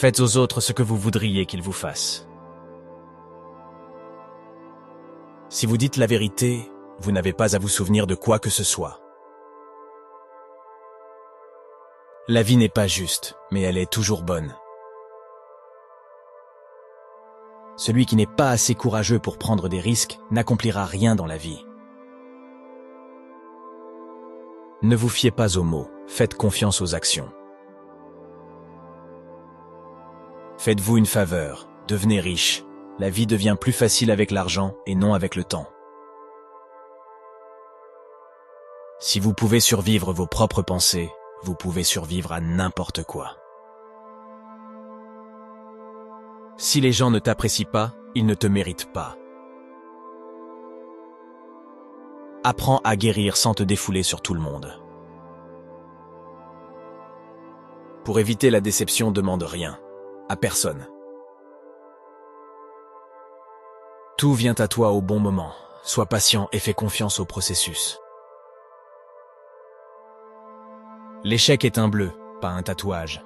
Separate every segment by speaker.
Speaker 1: Faites aux autres ce que vous voudriez qu'ils vous fassent. Si vous dites la vérité, vous n'avez pas à vous souvenir de quoi que ce soit. La vie n'est pas juste, mais elle est toujours bonne. Celui qui n'est pas assez courageux pour prendre des risques n'accomplira rien dans la vie. Ne vous fiez pas aux mots, faites confiance aux actions. Faites-vous une faveur, devenez riche. La vie devient plus facile avec l'argent et non avec le temps. Si vous pouvez survivre vos propres pensées, vous pouvez survivre à n'importe quoi. Si les gens ne t'apprécient pas, ils ne te méritent pas. Apprends à guérir sans te défouler sur tout le monde. Pour éviter la déception, demande rien, à personne. Tout vient à toi au bon moment. Sois patient et fais confiance au processus. L'échec est un bleu, pas un tatouage.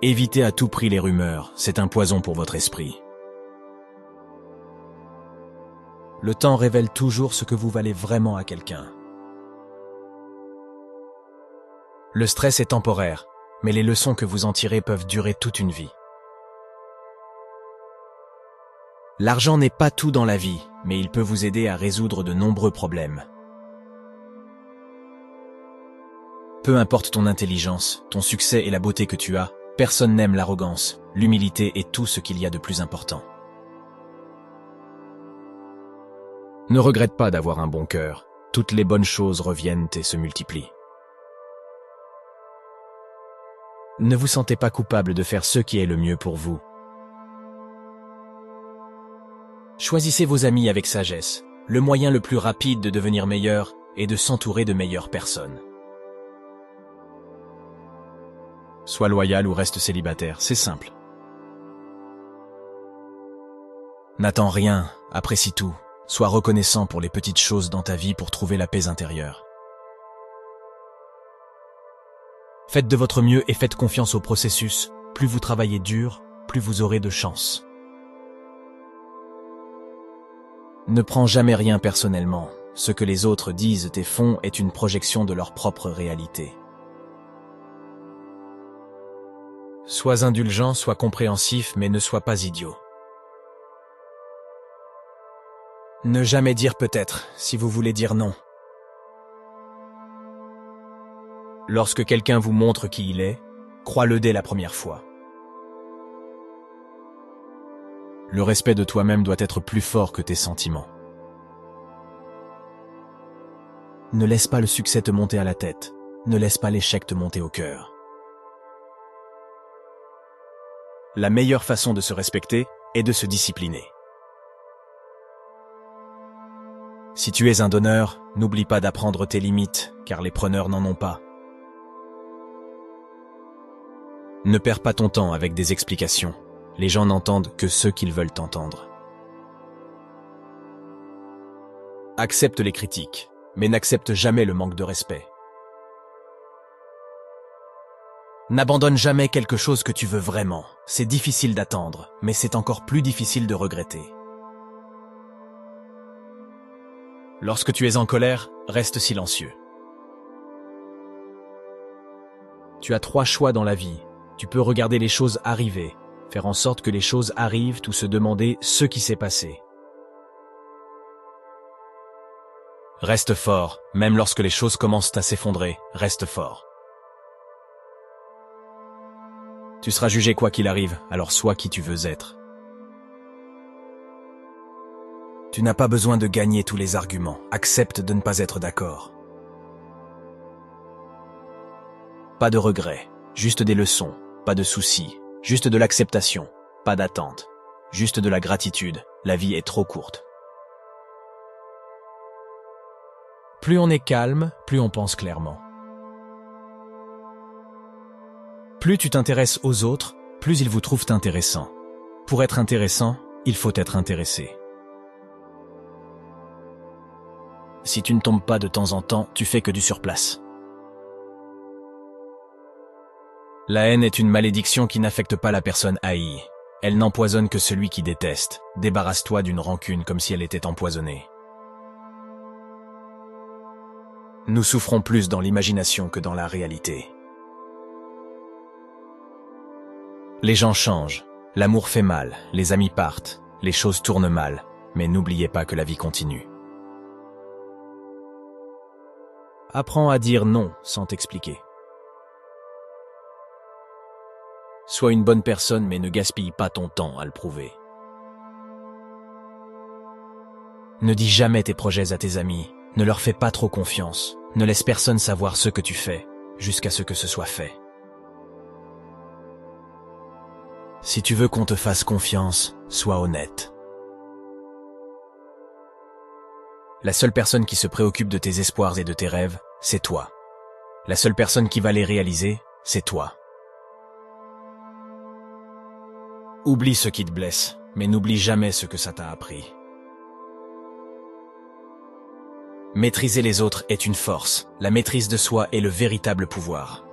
Speaker 1: Évitez à tout prix les rumeurs, c'est un poison pour votre esprit. Le temps révèle toujours ce que vous valez vraiment à quelqu'un. Le stress est temporaire, mais les leçons que vous en tirez peuvent durer toute une vie. L'argent n'est pas tout dans la vie, mais il peut vous aider à résoudre de nombreux problèmes. Peu importe ton intelligence, ton succès et la beauté que tu as, personne n'aime l'arrogance, l'humilité et tout ce qu'il y a de plus important. Ne regrette pas d'avoir un bon cœur, toutes les bonnes choses reviennent et se multiplient. Ne vous sentez pas coupable de faire ce qui est le mieux pour vous. Choisissez vos amis avec sagesse. Le moyen le plus rapide de devenir meilleur est de s'entourer de meilleures personnes. Sois loyal ou reste célibataire, c'est simple. N'attends rien, apprécie tout. Sois reconnaissant pour les petites choses dans ta vie pour trouver la paix intérieure. Faites de votre mieux et faites confiance au processus. Plus vous travaillez dur, plus vous aurez de chance. Ne prends jamais rien personnellement. Ce que les autres disent et font est une projection de leur propre réalité. Sois indulgent, sois compréhensif, mais ne sois pas idiot. Ne jamais dire peut-être, si vous voulez dire non. Lorsque quelqu'un vous montre qui il est, crois-le dès la première fois. Le respect de toi-même doit être plus fort que tes sentiments. Ne laisse pas le succès te monter à la tête. Ne laisse pas l'échec te monter au cœur. La meilleure façon de se respecter est de se discipliner. Si tu es un donneur, n'oublie pas d'apprendre tes limites, car les preneurs n'en ont pas. Ne perds pas ton temps avec des explications. Les gens n'entendent que ce qu'ils veulent entendre. Accepte les critiques, mais n'accepte jamais le manque de respect. N'abandonne jamais quelque chose que tu veux vraiment. C'est difficile d'attendre, mais c'est encore plus difficile de regretter. Lorsque tu es en colère, reste silencieux. Tu as 3 choix dans la vie. Tu peux regarder les choses arriver, faire en sorte que les choses arrivent ou se demander ce qui s'est passé. Reste fort, même lorsque les choses commencent à s'effondrer, reste fort. Tu seras jugé quoi qu'il arrive, alors sois qui tu veux être. Tu n'as pas besoin de gagner tous les arguments, accepte de ne pas être d'accord. Pas de regrets, juste des leçons, pas de soucis, juste de l'acceptation, pas d'attente, juste de la gratitude, la vie est trop courte. Plus on est calme, plus on pense clairement. Plus tu t'intéresses aux autres, plus ils vous trouvent intéressant. Pour être intéressant, il faut être intéressé. Si tu ne tombes pas de temps en temps, tu fais que du surplace. La haine est une malédiction qui n'affecte pas la personne haïe. Elle n'empoisonne que celui qui déteste. Débarrasse-toi d'une rancune comme si elle était empoisonnée. Nous souffrons plus dans l'imagination que dans la réalité. Les gens changent, l'amour fait mal, les amis partent, les choses tournent mal, mais n'oubliez pas que la vie continue. Apprends à dire non sans t'expliquer. Sois une bonne personne mais ne gaspille pas ton temps à le prouver. Ne dis jamais tes projets à tes amis, ne leur fais pas trop confiance, ne laisse personne savoir ce que tu fais, jusqu'à ce que ce soit fait. Si tu veux qu'on te fasse confiance, sois honnête. La seule personne qui se préoccupe de tes espoirs et de tes rêves, c'est toi. La seule personne qui va les réaliser, c'est toi. Oublie ce qui te blesse, mais n'oublie jamais ce que ça t'a appris. Maîtriser les autres est une force, la maîtrise de soi est le véritable pouvoir.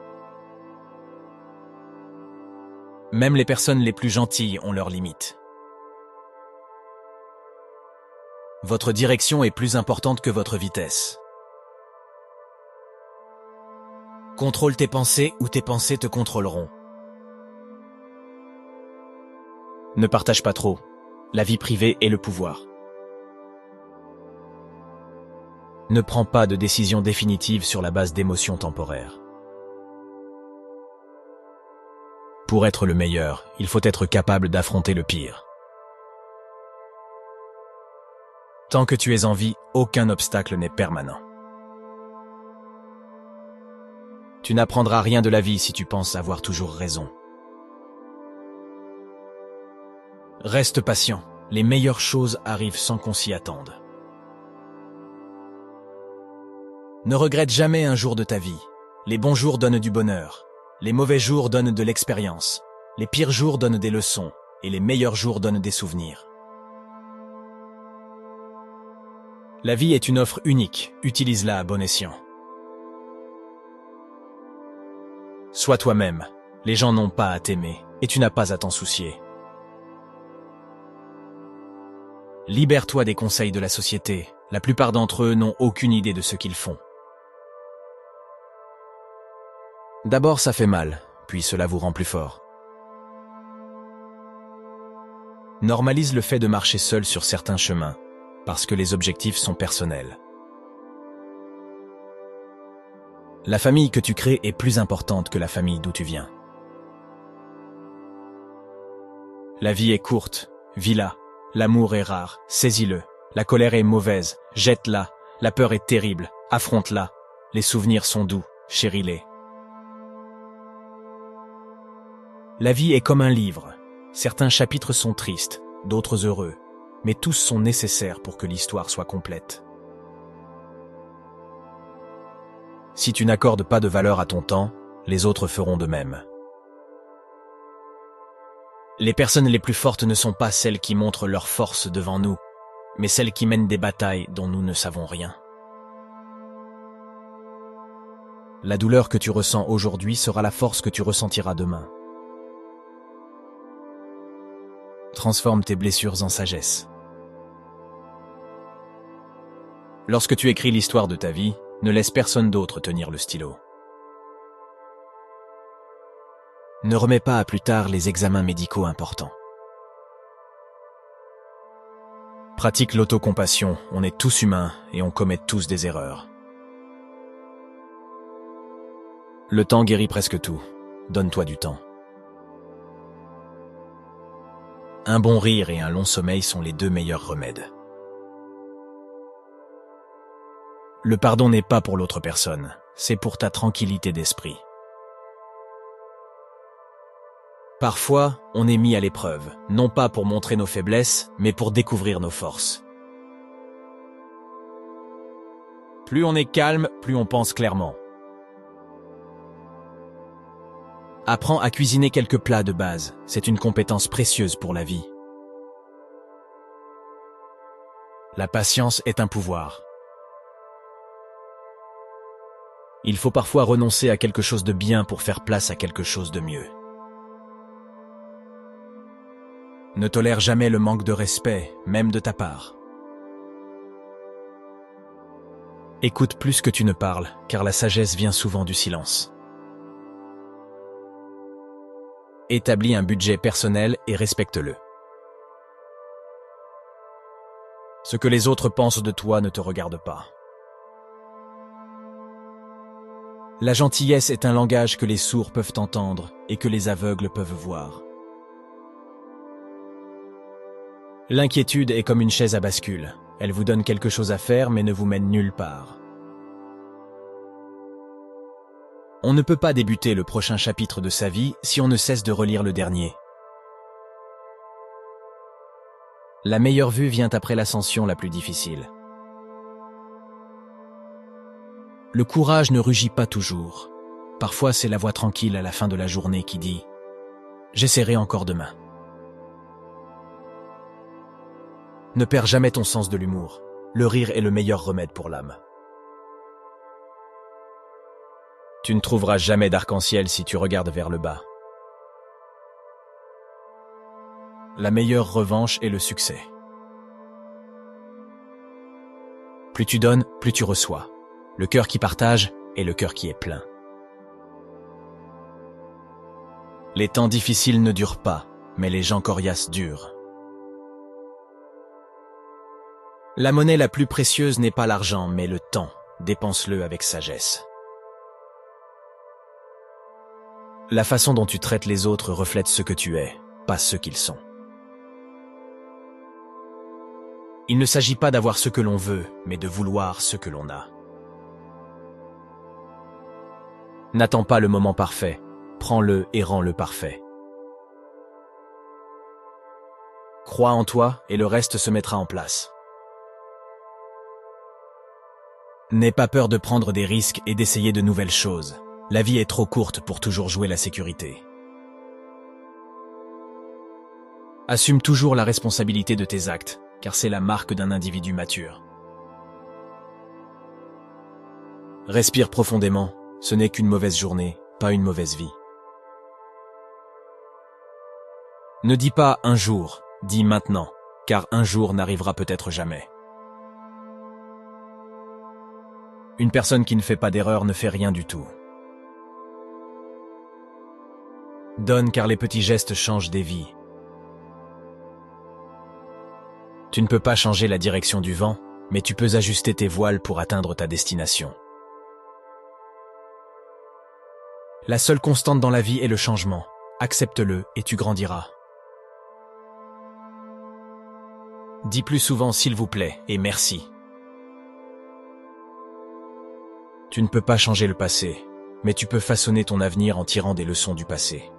Speaker 1: Même les personnes les plus gentilles ont leurs limites. Votre direction est plus importante que votre vitesse. Contrôle tes pensées ou tes pensées te contrôleront. Ne partage pas trop. La vie privée est le pouvoir. Ne prends pas de décision définitive sur la base d'émotions temporaires. Pour être le meilleur, il faut être capable d'affronter le pire. Tant que tu es en vie, aucun obstacle n'est permanent. Tu n'apprendras rien de la vie si tu penses avoir toujours raison. Reste patient, les meilleures choses arrivent sans qu'on s'y attende. Ne regrette jamais un jour de ta vie. Les bons jours donnent du bonheur. Les mauvais jours donnent de l'expérience. Les pires jours donnent des leçons. Et les meilleurs jours donnent des souvenirs. La vie est une offre unique. Utilise-la à bon escient. Sois toi-même. Les gens n'ont pas à t'aimer. Et tu n'as pas à t'en soucier. Libère-toi des conseils de la société. La plupart d'entre eux n'ont aucune idée de ce qu'ils font. D'abord ça fait mal, puis cela vous rend plus fort. Normalise le fait de marcher seul sur certains chemins, parce que les objectifs sont personnels. La famille que tu crées est plus importante que la famille d'où tu viens. La vie est courte, vis-la. L'amour est rare, saisis-le. La colère est mauvaise, jette-la. La peur est terrible, affronte-la. Les souvenirs sont doux, chéris-les. La vie est comme un livre. Certains chapitres sont tristes, d'autres heureux, mais tous sont nécessaires pour que l'histoire soit complète. Si tu n'accordes pas de valeur à ton temps, les autres feront de même. Les personnes les plus fortes ne sont pas celles qui montrent leur force devant nous, mais celles qui mènent des batailles dont nous ne savons rien. La douleur que tu ressens aujourd'hui sera la force que tu ressentiras demain. Transforme tes blessures en sagesse. Lorsque tu écris l'histoire de ta vie, ne laisse personne d'autre tenir le stylo. Ne remets pas à plus tard les examens médicaux importants. Pratique l'autocompassion, on est tous humains et on commet tous des erreurs. Le temps guérit presque tout, donne-toi du temps. Un bon rire et un long sommeil sont les deux meilleurs remèdes. Le pardon n'est pas pour l'autre personne, c'est pour ta tranquillité d'esprit. Parfois, on est mis à l'épreuve, non pas pour montrer nos faiblesses, mais pour découvrir nos forces. Plus on est calme, plus on pense clairement. Apprends à cuisiner quelques plats de base, c'est une compétence précieuse pour la vie. La patience est un pouvoir. Il faut parfois renoncer à quelque chose de bien pour faire place à quelque chose de mieux. Ne tolère jamais le manque de respect, même de ta part. Écoute plus que tu ne parles, car la sagesse vient souvent du silence. Établis un budget personnel et respecte-le. Ce que les autres pensent de toi ne te regarde pas. La gentillesse est un langage que les sourds peuvent entendre et que les aveugles peuvent voir. L'inquiétude est comme une chaise à bascule. Elle vous donne quelque chose à faire mais ne vous mène nulle part. On ne peut pas débuter le prochain chapitre de sa vie si on ne cesse de relire le dernier. La meilleure vue vient après l'ascension la plus difficile. Le courage ne rugit pas toujours. Parfois, c'est la voix tranquille à la fin de la journée qui dit « J'essaierai encore demain ». Ne perds jamais ton sens de l'humour. Le rire est le meilleur remède pour l'âme. Tu ne trouveras jamais d'arc-en-ciel si tu regardes vers le bas. La meilleure revanche est le succès. Plus tu donnes, plus tu reçois. Le cœur qui partage est le cœur qui est plein. Les temps difficiles ne durent pas, mais les gens coriaces durent. La monnaie la plus précieuse n'est pas l'argent, mais le temps. Dépense-le avec sagesse. La façon dont tu traites les autres reflète ce que tu es, pas ce qu'ils sont. Il ne s'agit pas d'avoir ce que l'on veut, mais de vouloir ce que l'on a. N'attends pas le moment parfait, prends-le et rends-le parfait. Crois en toi et le reste se mettra en place. N'aie pas peur de prendre des risques et d'essayer de nouvelles choses. La vie est trop courte pour toujours jouer la sécurité. Assume toujours la responsabilité de tes actes, car c'est la marque d'un individu mature. Respire profondément, ce n'est qu'une mauvaise journée, pas une mauvaise vie. Ne dis pas un jour, dis maintenant, car un jour n'arrivera peut-être jamais. Une personne qui ne fait pas d'erreur ne fait rien du tout. Donne car les petits gestes changent des vies. Tu ne peux pas changer la direction du vent, mais tu peux ajuster tes voiles pour atteindre ta destination. La seule constante dans la vie est le changement. Accepte-le et tu grandiras. Dis plus souvent s'il vous plaît et merci. Tu ne peux pas changer le passé, mais tu peux façonner ton avenir en tirant des leçons du passé.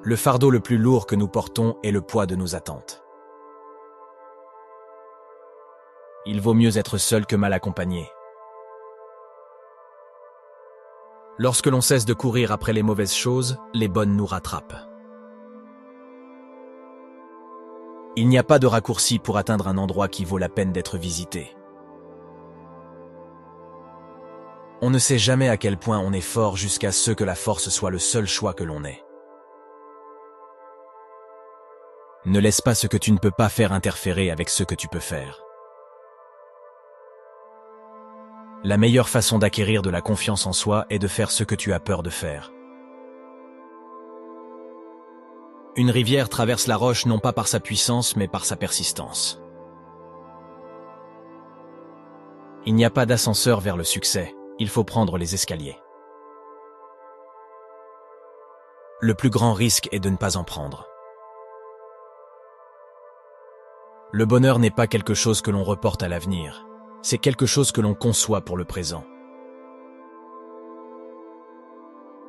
Speaker 1: Le fardeau le plus lourd que nous portons est le poids de nos attentes. Il vaut mieux être seul que mal accompagné. Lorsque l'on cesse de courir après les mauvaises choses, les bonnes nous rattrapent. Il n'y a pas de raccourci pour atteindre un endroit qui vaut la peine d'être visité. On ne sait jamais à quel point on est fort jusqu'à ce que la force soit le seul choix que l'on ait. Ne laisse pas ce que tu ne peux pas faire interférer avec ce que tu peux faire. La meilleure façon d'acquérir de la confiance en soi est de faire ce que tu as peur de faire. Une rivière traverse la roche non pas par sa puissance mais par sa persistance. Il n'y a pas d'ascenseur vers le succès, il faut prendre les escaliers. Le plus grand risque est de ne pas en prendre. Le bonheur n'est pas quelque chose que l'on reporte à l'avenir, c'est quelque chose que l'on conçoit pour le présent.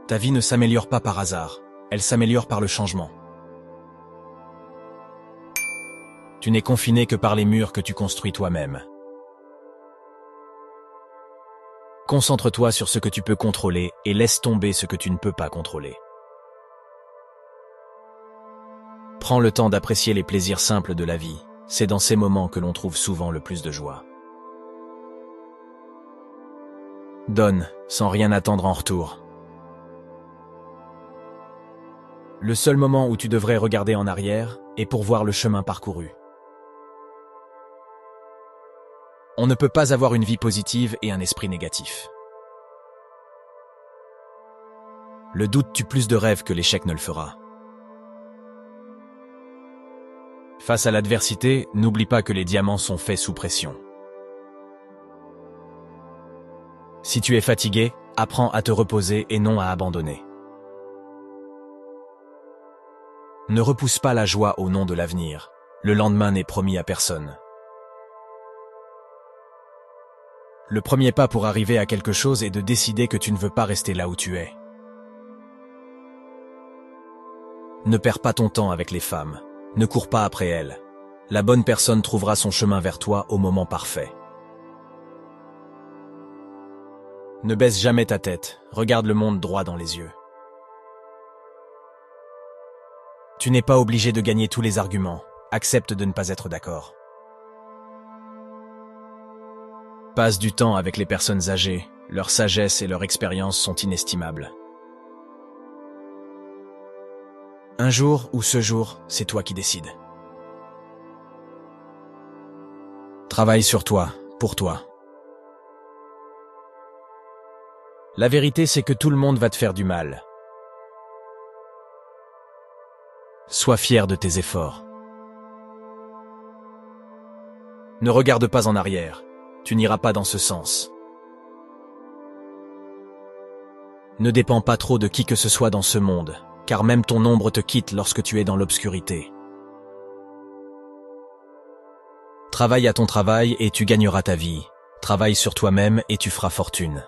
Speaker 1: Ta vie ne s'améliore pas par hasard, elle s'améliore par le changement. Tu n'es confiné que par les murs que tu construis toi-même. Concentre-toi sur ce que tu peux contrôler et laisse tomber ce que tu ne peux pas contrôler. Prends le temps d'apprécier les plaisirs simples de la vie. C'est dans ces moments que l'on trouve souvent le plus de joie. Donne, sans rien attendre en retour. Le seul moment où tu devrais regarder en arrière est pour voir le chemin parcouru. On ne peut pas avoir une vie positive et un esprit négatif. Le doute tue plus de rêves que l'échec ne le fera. Face à l'adversité, n'oublie pas que les diamants sont faits sous pression. Si tu es fatigué, apprends à te reposer et non à abandonner. Ne repousse pas la joie au nom de l'avenir. Le lendemain n'est promis à personne. Le premier pas pour arriver à quelque chose est de décider que tu ne veux pas rester là où tu es. Ne perds pas ton temps avec les femmes. Ne cours pas après elles. La bonne personne trouvera son chemin vers toi au moment parfait. Ne baisse jamais ta tête, regarde le monde droit dans les yeux. Tu n'es pas obligé de gagner tous les arguments, accepte de ne pas être d'accord. Passe du temps avec les personnes âgées, leur sagesse et leur expérience sont inestimables. Un jour ou ce jour, c'est toi qui décides. Travaille sur toi, pour toi. La vérité, c'est que tout le monde va te faire du mal. Sois fier de tes efforts. Ne regarde pas en arrière, tu n'iras pas dans ce sens. Ne dépends pas trop de qui que ce soit dans ce monde, car même ton ombre te quitte lorsque tu es dans l'obscurité. Travaille à ton travail et tu gagneras ta vie. Travaille sur toi-même et tu feras fortune.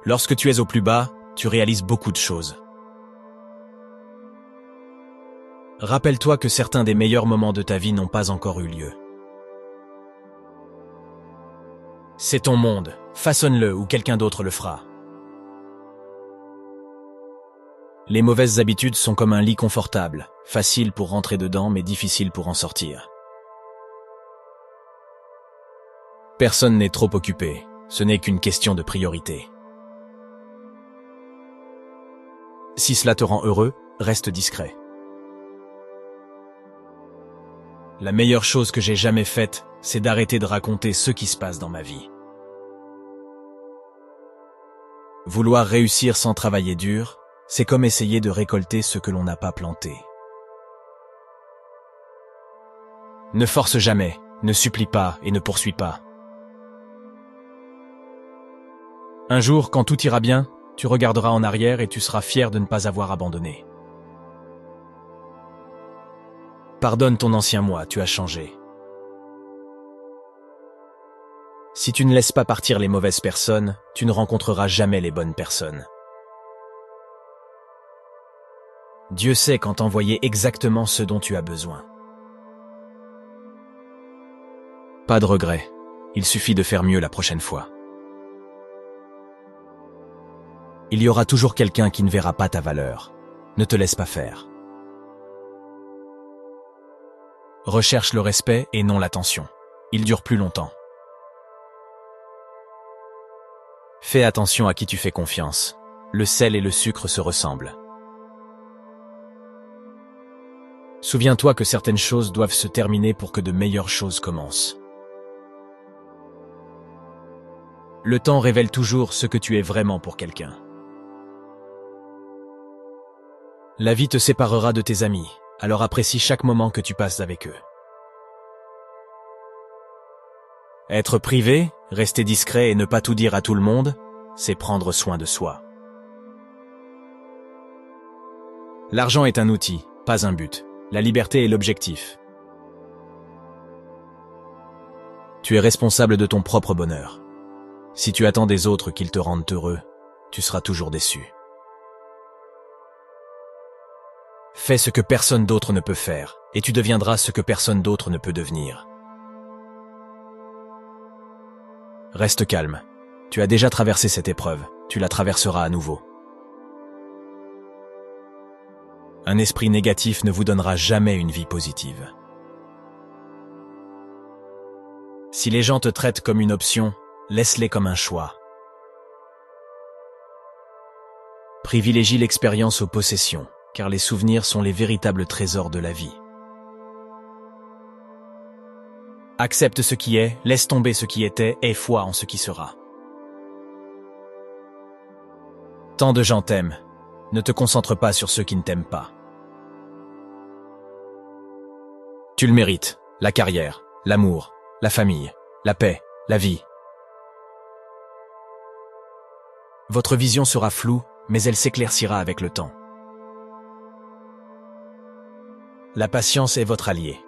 Speaker 1: Lorsque tu es au plus bas, tu réalises beaucoup de choses. Rappelle-toi que certains des meilleurs moments de ta vie n'ont pas encore eu lieu. C'est ton monde, façonne-le ou quelqu'un d'autre le fera. Les mauvaises habitudes sont comme un lit confortable, facile pour rentrer dedans mais difficile pour en sortir. Personne n'est trop occupé, ce n'est qu'une question de priorité. Si cela te rend heureux, reste discret. La meilleure chose que j'ai jamais faite, c'est d'arrêter de raconter ce qui se passe dans ma vie. Vouloir réussir sans travailler dur, c'est comme essayer de récolter ce que l'on n'a pas planté. Ne force jamais, ne supplie pas et ne poursuis pas. Un jour, quand tout ira bien, tu regarderas en arrière et tu seras fier de ne pas avoir abandonné. Pardonne ton ancien moi, tu as changé. Si tu ne laisses pas partir les mauvaises personnes, tu ne rencontreras jamais les bonnes personnes. Dieu sait quand t'envoyer exactement ce dont tu as besoin. Pas de regret, il suffit de faire mieux la prochaine fois. Il y aura toujours quelqu'un qui ne verra pas ta valeur. Ne te laisse pas faire. Recherche le respect et non l'attention. Il dure plus longtemps. Fais attention à qui tu fais confiance. Le sel et le sucre se ressemblent. Souviens-toi que certaines choses doivent se terminer pour que de meilleures choses commencent. Le temps révèle toujours ce que tu es vraiment pour quelqu'un. La vie te séparera de tes amis, alors apprécie chaque moment que tu passes avec eux. Être privé, rester discret et ne pas tout dire à tout le monde, c'est prendre soin de soi. L'argent est un outil, pas un but. La liberté est l'objectif. Tu es responsable de ton propre bonheur. Si tu attends des autres qu'ils te rendent heureux, tu seras toujours déçu. Fais ce que personne d'autre ne peut faire, et tu deviendras ce que personne d'autre ne peut devenir. Reste calme. Tu as déjà traversé cette épreuve, tu la traverseras à nouveau. Un esprit négatif ne vous donnera jamais une vie positive. Si les gens te traitent comme une option, laisse-les comme un choix. Privilégie l'expérience aux possessions, car les souvenirs sont les véritables trésors de la vie. Accepte ce qui est, laisse tomber ce qui était, aie foi en ce qui sera. Tant de gens t'aiment, ne te concentre pas sur ceux qui ne t'aiment pas. Tu le mérites, la carrière, l'amour, la famille, la paix, la vie. Votre vision sera floue, mais elle s'éclaircira avec le temps. La patience est votre allié.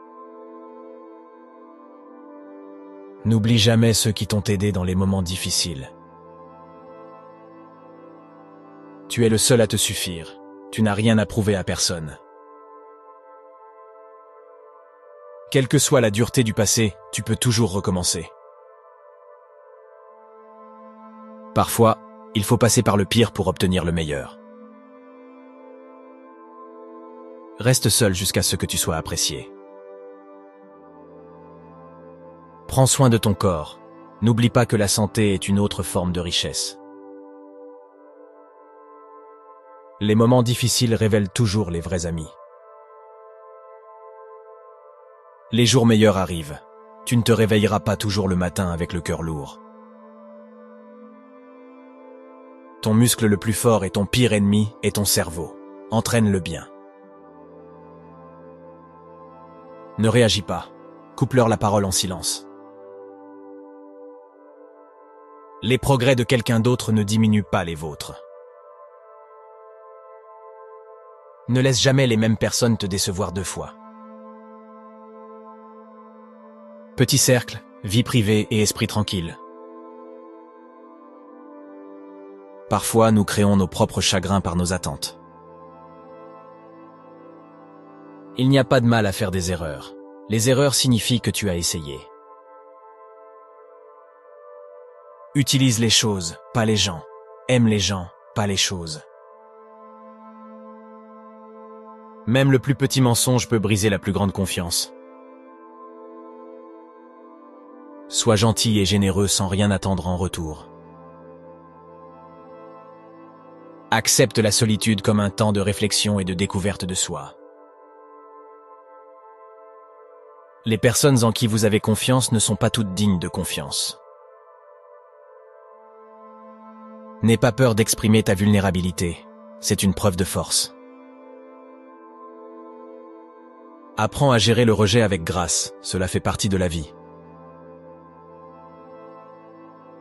Speaker 1: N'oublie jamais ceux qui t'ont aidé dans les moments difficiles. Tu es le seul à te suffire. Tu n'as rien à prouver à personne. Quelle que soit la dureté du passé, tu peux toujours recommencer. Parfois, il faut passer par le pire pour obtenir le meilleur. Reste seul jusqu'à ce que tu sois apprécié. Prends soin de ton corps. N'oublie pas que la santé est une autre forme de richesse. Les moments difficiles révèlent toujours les vrais amis. Les jours meilleurs arrivent. Tu ne te réveilleras pas toujours le matin avec le cœur lourd. Ton muscle le plus fort et ton pire ennemi est ton cerveau. Entraîne-le bien. Ne réagis pas. Coupe-leur la parole en silence. Les progrès de quelqu'un d'autre ne diminuent pas les vôtres. Ne laisse jamais les mêmes personnes te décevoir 2 fois. Petit cercle, vie privée et esprit tranquille. Parfois, nous créons nos propres chagrins par nos attentes. Il n'y a pas de mal à faire des erreurs. Les erreurs signifient que tu as essayé. Utilise les choses, pas les gens. Aime les gens, pas les choses. Même le plus petit mensonge peut briser la plus grande confiance. Sois gentil et généreux sans rien attendre en retour. Accepte la solitude comme un temps de réflexion et de découverte de soi. Les personnes en qui vous avez confiance ne sont pas toutes dignes de confiance. N'aie pas peur d'exprimer ta vulnérabilité. C'est une preuve de force. Apprends à gérer le rejet avec grâce, cela fait partie de la vie.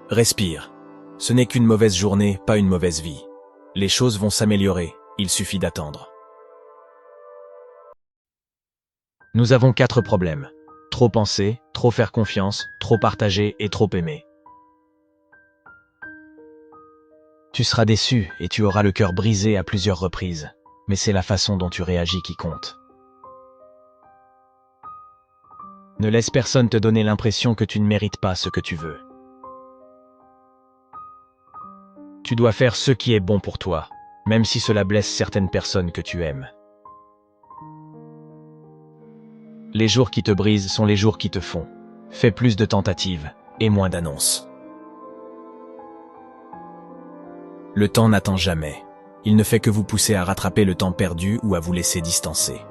Speaker 1: Respire. Ce n'est qu'une mauvaise journée, pas une mauvaise vie. Les choses vont s'améliorer, il suffit d'attendre. Nous avons 4 problèmes. Trop penser, trop faire confiance, trop partager et trop aimer. Tu seras déçu et tu auras le cœur brisé à plusieurs reprises, mais c'est la façon dont tu réagis qui compte. Ne laisse personne te donner l'impression que tu ne mérites pas ce que tu veux. Tu dois faire ce qui est bon pour toi, même si cela blesse certaines personnes que tu aimes. Les jours qui te brisent sont les jours qui te font. Fais plus de tentatives et moins d'annonces. Le temps n'attend jamais. Il ne fait que vous pousser à rattraper le temps perdu ou à vous laisser distancer.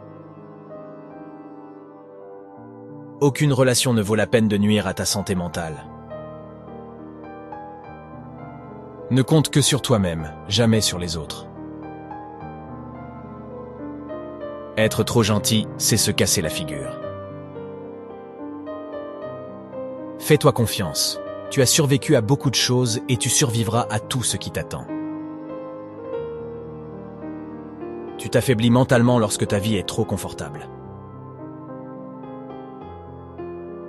Speaker 1: Aucune relation ne vaut la peine de nuire à ta santé mentale. Ne compte que sur toi-même, jamais sur les autres. Être trop gentil, c'est se casser la figure. Fais-toi confiance. Tu as survécu à beaucoup de choses et tu survivras à tout ce qui t'attend. Tu t'affaiblis mentalement lorsque ta vie est trop confortable.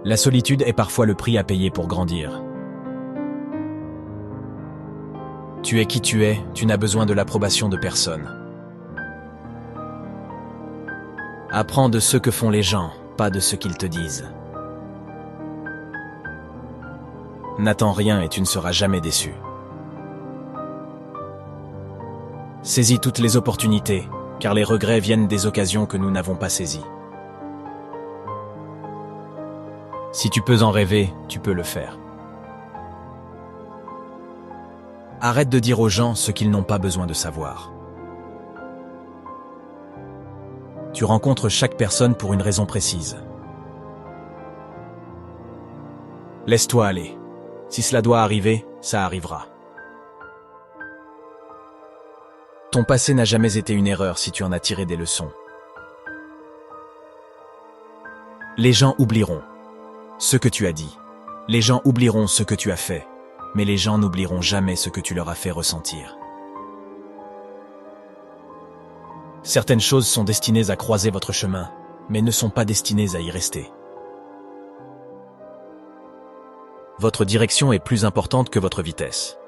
Speaker 1: La solitude est parfois le prix à payer pour grandir. Tu es qui tu es, tu n'as besoin de l'approbation de personne. Apprends de ce que font les gens, pas de ce qu'ils te disent. N'attends rien et tu ne seras jamais déçu. Saisis toutes les opportunités, car les regrets viennent des occasions que nous n'avons pas saisies. Si tu peux en rêver, tu peux le faire. Arrête de dire aux gens ce qu'ils n'ont pas besoin de savoir. Tu rencontres chaque personne pour une raison précise. Laisse-toi aller. Si cela doit arriver, ça arrivera. Ton passé n'a jamais été une erreur si tu en as tiré des leçons. Les gens oublieront ce que tu as dit. Les gens oublieront ce que tu as fait. Mais les gens n'oublieront jamais ce que tu leur as fait ressentir. Certaines choses sont destinées à croiser votre chemin, mais ne sont pas destinées à y rester. Votre direction est plus importante que votre vitesse.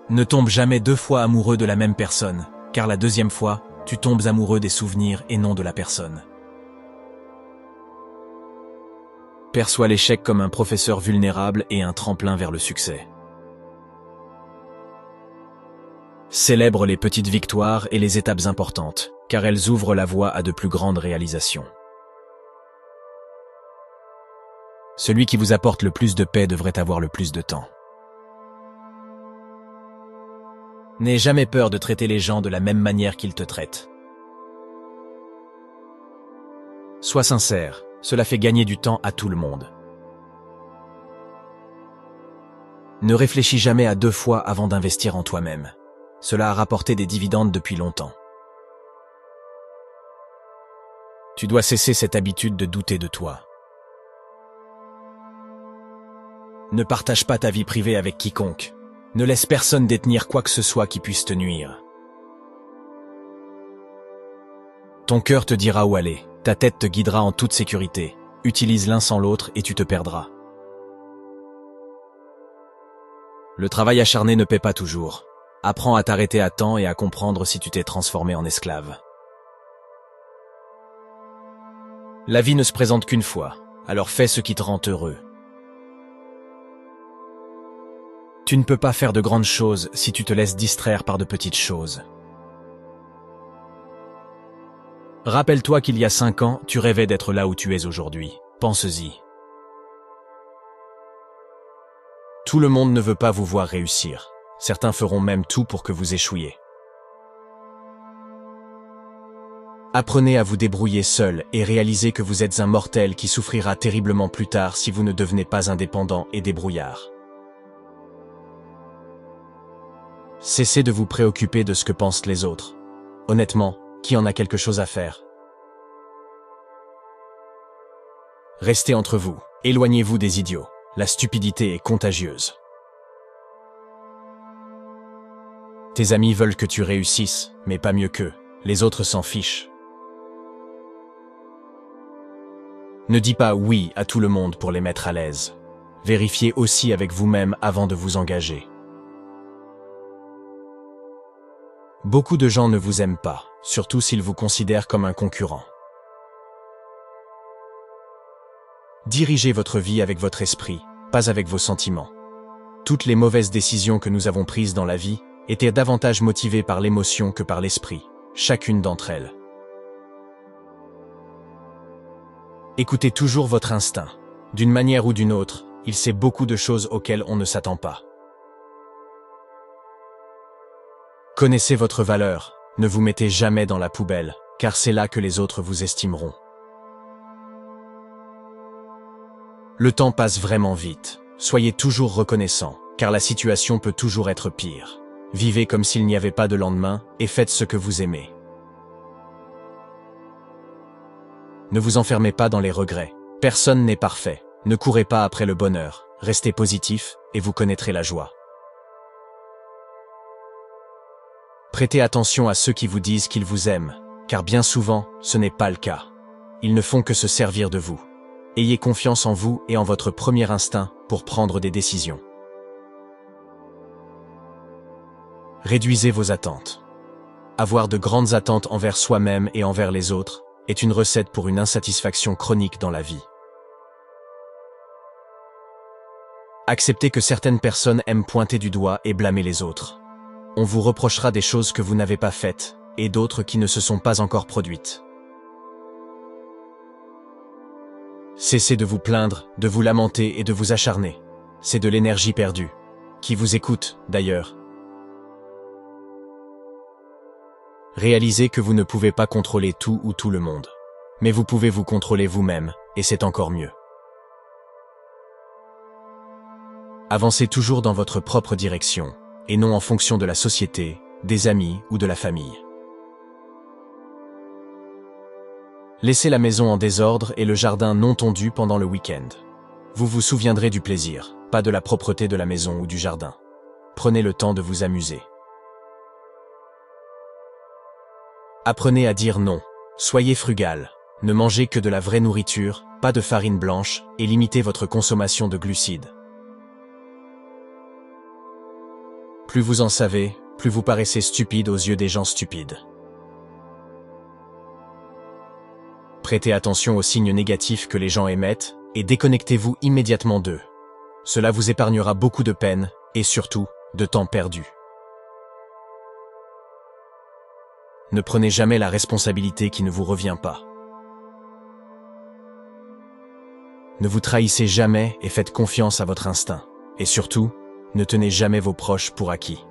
Speaker 1: Ne tombe jamais 2 fois amoureux de la même personne, car la deuxième fois, tu tombes amoureux des souvenirs et non de la personne. Perçois l'échec comme un professeur vulnérable et un tremplin vers le succès. Célèbre les petites victoires et les étapes importantes, car elles ouvrent la voie à de plus grandes réalisations. Celui qui vous apporte le plus de paix devrait avoir le plus de temps. N'aie jamais peur de traiter les gens de la même manière qu'ils te traitent. Sois sincère, cela fait gagner du temps à tout le monde. Ne réfléchis jamais à 2 fois avant d'investir en toi-même. Cela a rapporté des dividendes depuis longtemps. Tu dois cesser cette habitude de douter de toi. Ne partage pas ta vie privée avec quiconque. Ne laisse personne détenir quoi que ce soit qui puisse te nuire. Ton cœur te dira où aller, ta tête te guidera en toute sécurité. Utilise l'un sans l'autre et tu te perdras. Le travail acharné ne paie pas toujours. Apprends à t'arrêter à temps et à comprendre si tu t'es transformé en esclave. La vie ne se présente qu'une fois, alors fais ce qui te rend heureux. Tu ne peux pas faire de grandes choses si tu te laisses distraire par de petites choses. Rappelle-toi qu'il y a 5 ans, tu rêvais d'être là où tu es aujourd'hui. Pense-y. Tout le monde ne veut pas vous voir réussir. Certains feront même tout pour que vous échouiez. Apprenez à vous débrouiller seul et réalisez que vous êtes un mortel qui souffrira terriblement plus tard si vous ne devenez pas indépendant et débrouillard. Cessez de vous préoccuper de ce que pensent les autres. Honnêtement, qui en a quelque chose à faire? Restez entre vous, éloignez-vous des idiots. La stupidité est contagieuse. Tes amis veulent que tu réussisses, mais pas mieux qu'eux. Les autres s'en fichent. Ne dis pas oui à tout le monde pour les mettre à l'aise. Vérifiez aussi avec vous-même avant de vous engager. Beaucoup de gens ne vous aiment pas, surtout s'ils vous considèrent comme un concurrent. Dirigez votre vie avec votre esprit, pas avec vos sentiments. Toutes les mauvaises décisions que nous avons prises dans la vie étaient davantage motivées par l'émotion que par l'esprit, chacune d'entre elles. Écoutez toujours votre instinct. D'une manière ou d'une autre, il sait beaucoup de choses auxquelles on ne s'attend pas. Connaissez votre valeur, ne vous mettez jamais dans la poubelle, car c'est là que les autres vous estimeront. Le temps passe vraiment vite. Soyez toujours reconnaissant, car la situation peut toujours être pire. Vivez comme s'il n'y avait pas de lendemain et faites ce que vous aimez. Ne vous enfermez pas dans les regrets. Personne n'est parfait. Ne courez pas après le bonheur. Restez positif et vous connaîtrez la joie. Prêtez attention à ceux qui vous disent qu'ils vous aiment, car bien souvent, ce n'est pas le cas. Ils ne font que se servir de vous. Ayez confiance en vous et en votre premier instinct pour prendre des décisions. Réduisez vos attentes. Avoir de grandes attentes envers soi-même et envers les autres est une recette pour une insatisfaction chronique dans la vie. Acceptez que certaines personnes aiment pointer du doigt et blâmer les autres. On vous reprochera des choses que vous n'avez pas faites et d'autres qui ne se sont pas encore produites. Cessez de vous plaindre, de vous lamenter et de vous acharner. C'est de l'énergie perdue. Qui vous écoute, d'ailleurs? Réalisez que vous ne pouvez pas contrôler tout ou tout le monde. Mais vous pouvez vous contrôler vous-même, et c'est encore mieux. Avancez toujours dans votre propre direction, et non en fonction de la société, des amis ou de la famille. Laissez la maison en désordre et le jardin non tondu pendant le week-end. Vous vous souviendrez du plaisir, pas de la propreté de la maison ou du jardin. Prenez le temps de vous amuser. Apprenez à dire non. Soyez frugal. Ne mangez que de la vraie nourriture, pas de farine blanche, et limitez votre consommation de glucides. Plus vous en savez, plus vous paraissez stupide aux yeux des gens stupides. Prêtez attention aux signes négatifs que les gens émettent et déconnectez-vous immédiatement d'eux. Cela vous épargnera beaucoup de peine et surtout de temps perdu. Ne prenez jamais la responsabilité qui ne vous revient pas. Ne vous trahissez jamais et faites confiance à votre instinct. Et surtout, ne tenez jamais vos proches pour acquis.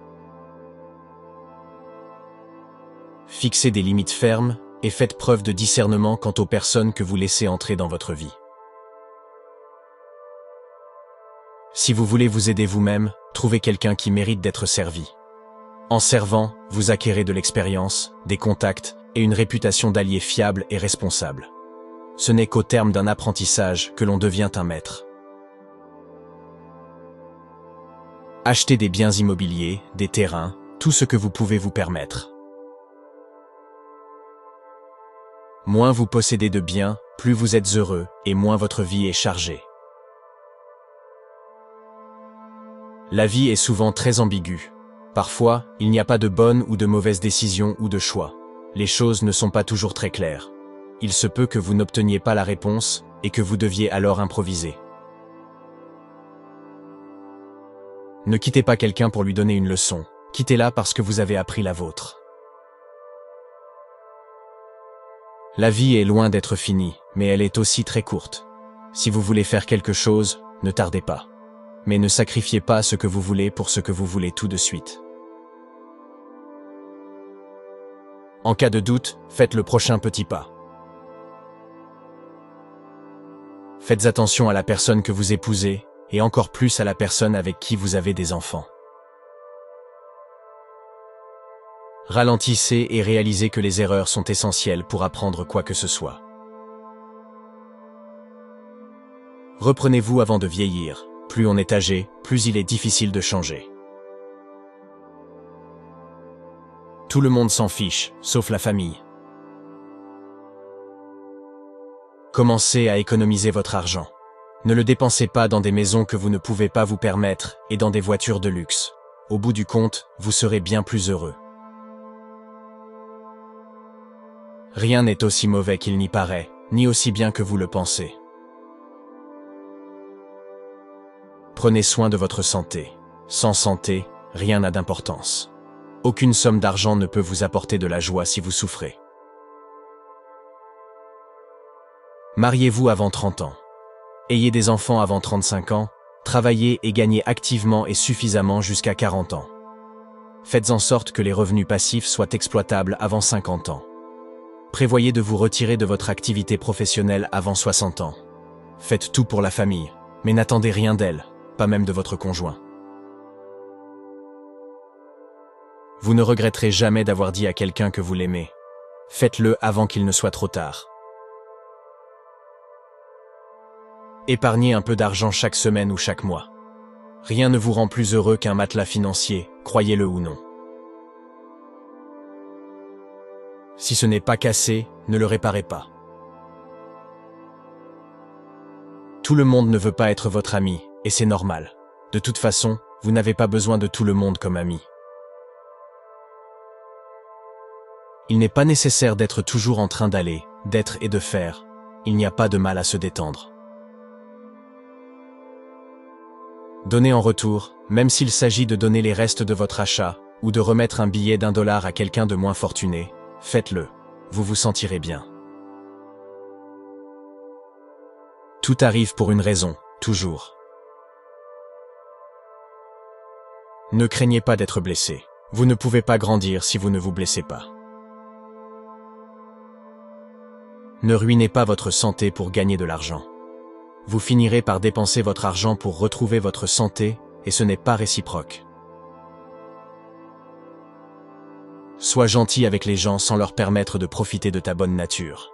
Speaker 1: Fixez des limites fermes et faites preuve de discernement quant aux personnes que vous laissez entrer dans votre vie. Si vous voulez vous aider vous-même, trouvez quelqu'un qui mérite d'être servi. En servant, vous acquérez de l'expérience, des contacts et une réputation d'allié fiable et responsable. Ce n'est qu'au terme d'un apprentissage que l'on devient un maître. Achetez des biens immobiliers, des terrains, tout ce que vous pouvez vous permettre. Moins vous possédez de biens, plus vous êtes heureux et moins votre vie est chargée. La vie est souvent très ambiguë. Parfois, il n'y a pas de bonne ou de mauvaise décision ou de choix. Les choses ne sont pas toujours très claires. Il se peut que vous n'obteniez pas la réponse et que vous deviez alors improviser. Ne quittez pas quelqu'un pour lui donner une leçon. Quittez-la parce que vous avez appris la vôtre. La vie est loin d'être finie, mais elle est aussi très courte. Si vous voulez faire quelque chose, ne tardez pas. Mais ne sacrifiez pas ce que vous voulez pour ce que vous voulez tout de suite. En cas de doute, faites le prochain petit pas. Faites attention à la personne que vous épousez, et encore plus à la personne avec qui vous avez des enfants. Ralentissez et réalisez que les erreurs sont essentielles pour apprendre quoi que ce soit. Reprenez-vous avant de vieillir. Plus on est âgé, plus il est difficile de changer. Tout le monde s'en fiche, sauf la famille. Commencez à économiser votre argent. Ne le dépensez pas dans des maisons que vous ne pouvez pas vous permettre et dans des voitures de luxe. Au bout du compte, vous serez bien plus heureux. Rien n'est aussi mauvais qu'il n'y paraît, ni aussi bien que vous le pensez. Prenez soin de votre santé. Sans santé, rien n'a d'importance. Aucune somme d'argent ne peut vous apporter de la joie si vous souffrez. Mariez-vous avant 30 ans. Ayez des enfants avant 35 ans, travaillez et gagnez activement et suffisamment jusqu'à 40 ans. Faites en sorte que les revenus passifs soient exploitables avant 50 ans. Prévoyez de vous retirer de votre activité professionnelle avant 60 ans. Faites tout pour la famille, mais n'attendez rien d'elle, pas même de votre conjoint. Vous ne regretterez jamais d'avoir dit à quelqu'un que vous l'aimez. Faites-le avant qu'il ne soit trop tard. Épargnez un peu d'argent chaque semaine ou chaque mois. Rien ne vous rend plus heureux qu'un matelas financier, croyez-le ou non. Si ce n'est pas cassé, ne le réparez pas. Tout le monde ne veut pas être votre ami, et c'est normal. De toute façon, vous n'avez pas besoin de tout le monde comme ami. Il n'est pas nécessaire d'être toujours en train d'aller, d'être et de faire. Il n'y a pas de mal à se détendre. Donnez en retour, même s'il s'agit de donner les restes de votre achat, ou de remettre un billet d'1 $ à quelqu'un de moins fortuné, faites-le. Vous vous sentirez bien. Tout arrive pour une raison, toujours. Ne craignez pas d'être blessé. Vous ne pouvez pas grandir si vous ne vous blessez pas. Ne ruinez pas votre santé pour gagner de l'argent. Vous finirez par dépenser votre argent pour retrouver votre santé, et ce n'est pas réciproque. Sois gentil avec les gens sans leur permettre de profiter de ta bonne nature.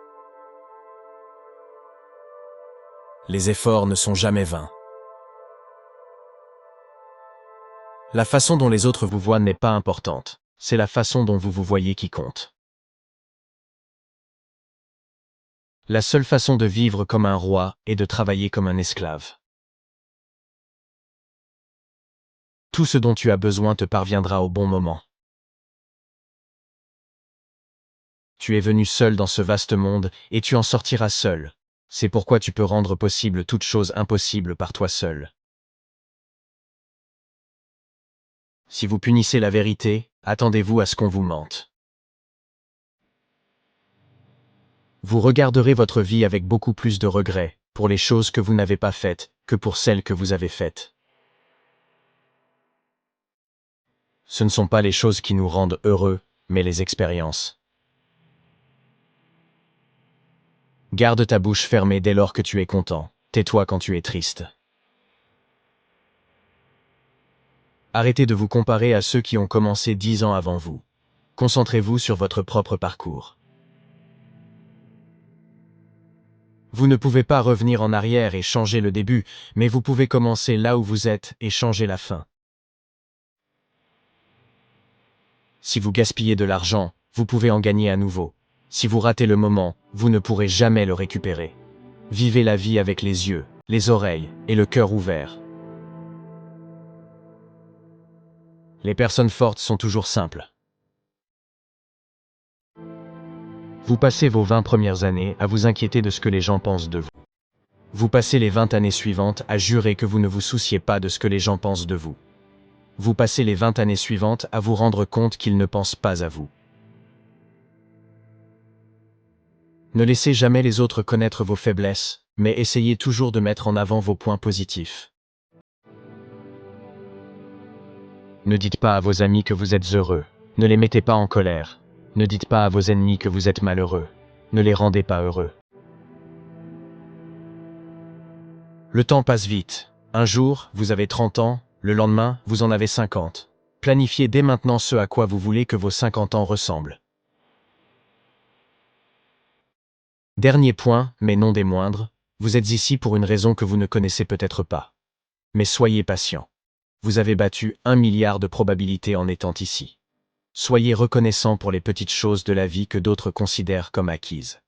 Speaker 1: Les efforts ne sont jamais vains. La façon dont les autres vous voient n'est pas importante, c'est la façon dont vous vous voyez qui compte. La seule façon de vivre comme un roi est de travailler comme un esclave. Tout ce dont tu as besoin te parviendra au bon moment. Tu es venu seul dans ce vaste monde et tu en sortiras seul. C'est pourquoi tu peux rendre possible toute chose impossible par toi seul. Si vous punissez la vérité, attendez-vous à ce qu'on vous mente. Vous regarderez votre vie avec beaucoup plus de regrets, pour les choses que vous n'avez pas faites, que pour celles que vous avez faites. Ce ne sont pas les choses qui nous rendent heureux, mais les expériences. Garde ta bouche fermée dès lors que tu es content, tais-toi quand tu es triste. Arrêtez de vous comparer à ceux qui ont commencé 10 ans avant vous. Concentrez-vous sur votre propre parcours. Vous ne pouvez pas revenir en arrière et changer le début, mais vous pouvez commencer là où vous êtes et changer la fin. Si vous gaspillez de l'argent, vous pouvez en gagner à nouveau. Si vous ratez le moment, vous ne pourrez jamais le récupérer. Vivez la vie avec les yeux, les oreilles et le cœur ouverts. Les personnes fortes sont toujours simples. Vous passez vos 20 premières années à vous inquiéter de ce que les gens pensent de vous. Vous passez les 20 années suivantes à jurer que vous ne vous souciez pas de ce que les gens pensent de vous. Vous passez les 20 années suivantes à vous rendre compte qu'ils ne pensent pas à vous. Ne laissez jamais les autres connaître vos faiblesses, mais essayez toujours de mettre en avant vos points positifs. Ne dites pas à vos amis que vous êtes heureux. Ne les mettez pas en colère. Ne dites pas à vos ennemis que vous êtes malheureux. Ne les rendez pas heureux. Le temps passe vite. Un jour, vous avez 30 ans, le lendemain, vous en avez 50. Planifiez dès maintenant ce à quoi vous voulez que vos 50 ans ressemblent. Dernier point, mais non des moindres, vous êtes ici pour une raison que vous ne connaissez peut-être pas. Mais soyez patient. Vous avez battu 1 milliard de probabilités en étant ici. Soyez reconnaissant pour les petites choses de la vie que d'autres considèrent comme acquises.